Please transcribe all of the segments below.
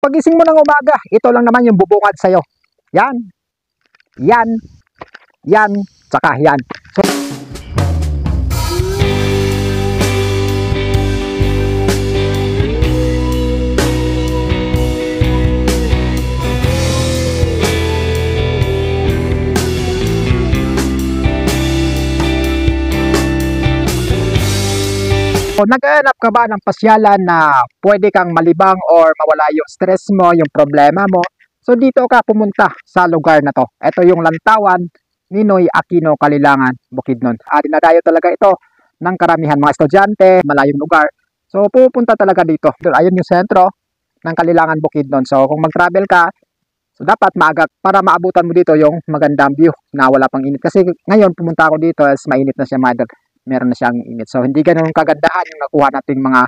pagising mo ng umaga, ito lang naman yung bubungad sa'yo. Yan, yan, yan, tsaka yan. So, naghahanap ka ba ng pasyalan na pwede kang malibang or mawala yung stress mo, yung problema mo? So dito ka pumunta sa lugar na to. Ito yung Lantawan, Ninoy Aquino, Kalilangan, Bukidnon. Dinadayo talaga ito ng karamihan mga estudyante, malayong lugar. So pupunta talaga dito. Ayun yung sentro ng Kalilangan, Bukidnon. So kung mag-travel ka, so dapat maaga para maabutan mo dito yung magandang view na wala pang init. Kasi ngayon pumunta ako dito as mainit na siya, meron na siyang init. So hindi ganoon kagandahan yung nakuha nating mga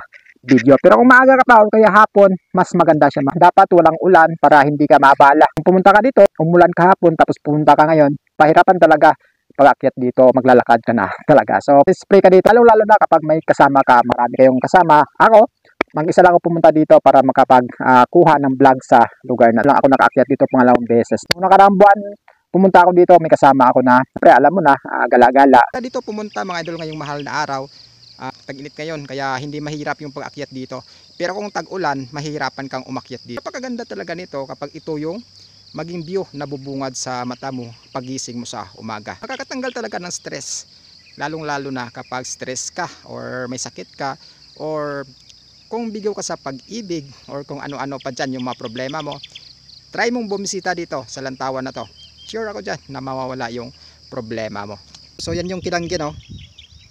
video. Pero kung maaga ka pa o kaya hapon, mas maganda siya. Dapat walang ulan para hindi ka maabala. Kung pumunta ka dito, umulan kahapon tapos pumunta ka ngayon, pahirapan talaga pag-akyat dito, maglalakad ka na talaga. So spray ka dito, lalo na kapag may kasama ka, marami kayong kasama. Ako, mag-isa lang ako pumunta dito para makapag-kuha ng vlog sa lugar na lang ako nakaakyat dito pangalawang beses. Nung nakaraang buwan, pumunta ako dito, may kasama ako na, pre, alam mo na, gala-gala. Dito pumunta mga idol ngayong mahal na araw, tag-init ngayon, kaya hindi mahirap yung pag-akyat dito. Pero kung tag-ulan, mahirapan kang umakyat dito. Napakaganda talaga nito kapag ito yung maging view na bubungad sa mata mo pagising mo sa umaga. Makakatanggal talaga ng stress, lalong-lalo na kapag stress ka or may sakit ka or kung bigaw ka sa pag-ibig or kung ano-ano pa dyan yung mga problema mo. Try mong bumisita dito sa Lantawan na to. Sure ako dyan na mawawala yung problema mo. So yan yung Kilanggi, no?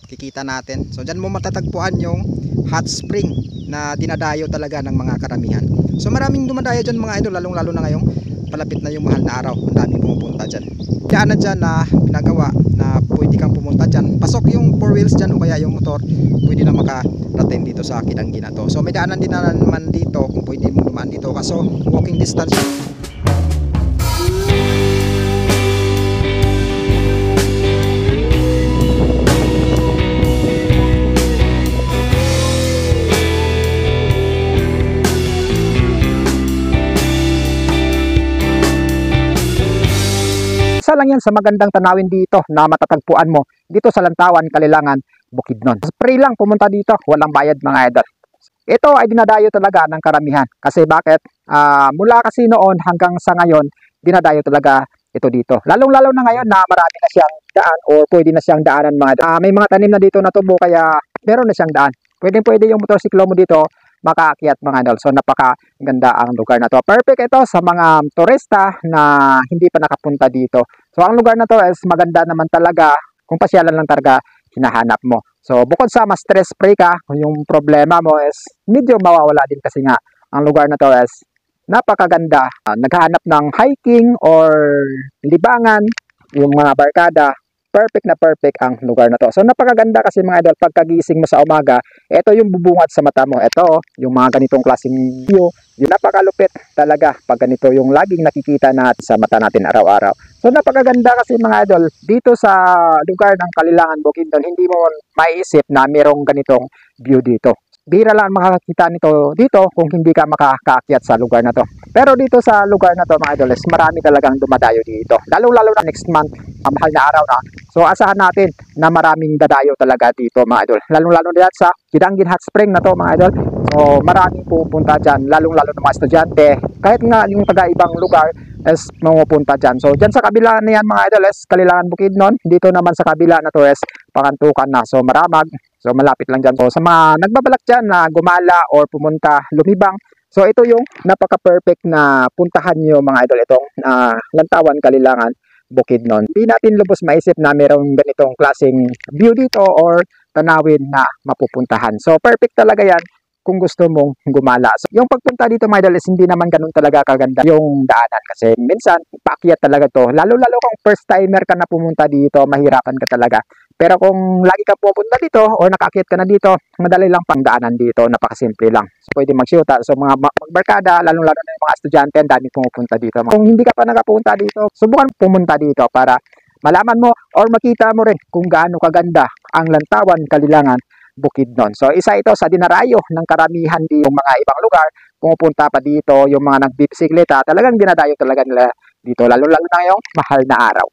Kikita natin. So dyan mo matatagpuan yung hot spring na dinadayo talaga ng mga karamihan. So maraming dumadayo dyan mga idol, lalong lalo na ngayong palapit na yung mahal na araw. Ang daming pumupunta dyan. Daan na dyan na pinagawa na pwede kang pumunta dyan. Pasok yung 4 wheels dyan o kaya yung motor, pwede na makarating dito sa Kilanggi na to. So may daanan din na naman dito kung pwede mo dumaan dito. Kaso walking distance. Isa lang yan sa magandang tanawin dito na matatagpuan mo dito sa Lantawan, Kalilangan, Bukidnon. Free lang pumunta dito, walang bayad mga idol. Ito ay dinadayo talaga ng karamihan. Kasi bakit? Mula kasi noon hanggang sa ngayon, dinadayo talaga ito dito. Lalong-lalo na ngayon na marami na siyang daan o pwede na siyang daanan mga idol. May mga tanim na dito na tubo kaya meron na siyang daan. Pwede yung motorsiklo mo dito makaakyat mga idol. So napakaganda ang lugar na to. Perfect ito sa mga turista na hindi pa nakapunta dito. So ang lugar na to is maganda naman talaga kung pasyalan lang talaga hinahanap mo. So bukod sa mas stress free ka, yung problema mo is medyo mawawala din kasi nga ang lugar na to is napakaganda. Naghahanap ng hiking or libangan, yung mga barkada. Perfect na perfect ang lugar na to. So napakaganda kasi mga idol, pagkagising mo sa umaga, ito yung bubungad sa mata mo. Ito, yung mga ganitong klaseng view, yung napakalupit talaga pag ganito yung laging nakikita natin sa mata natin araw-araw. So napakaganda kasi mga idol, dito sa lugar ng Kalilangan, Bukidnon, hindi mo maiisip na mayroong ganitong view dito. Bihira lang makakita nito dito kung hindi ka makakaakyat sa lugar na to. Pero dito sa lugar na to mga idols, marami talagang dumadayo dito. Lalo-lalo na next month, mahal na araw na. So asahan natin na maraming dadayo talaga dito mga idol. Lalo-lalo na sa Kilanggi Hot Spring na to mga idol. So maraming pupunta dyan, lalong-lalo na mga estudyante. Kahit nga yung taga-ibang lugar is mamupunta dyan. So dyan sa kabila na yan mga idol is Kalilangan, Bukidnon. Dito naman sa kabila na to is Pakantukan na. So Maramag. So malapit lang dyan. So sa mga nagbabalak dyan na gumala or pumunta, lumibang. So ito yung napaka-perfect na puntahan nyo mga idol. Itong Lantawan, Kalilangan, Bukidnon. Hindi natin lubos maisip na mayroong ganitong klaseng view dito or tanawin na mapupuntahan. So perfect talaga yan kung gusto mong gumala. So, yung pagpunta dito mga idol is hindi naman ganun talaga kaganda yung daanan kasi minsan paakyat talaga to. Lalo-lalo kung first timer ka na pumunta dito, mahirapan ka talaga. Pero kung lagi ka pupunta dito o nakaakyat ka na dito, madali lang pang daanan dito, napakasimple lang. So, pwede magsyuta. So mga magbarkada, lalong-lalo na yung mga estudyante, ang dami pumupunta dito. Kung hindi ka pa nakapunta dito, subukan pumunta dito para malaman mo or makita mo rin kung gaano kaganda ang Lantawan, Kalilangan, Bukidnon. So isa ito sa dinarayo ng karamihan di yung mga ibang lugar pumupunta pa dito, yung mga nagbibisikleta, talagang dinadayo talaga nila dito, lalo-lalo na yung mahal na araw.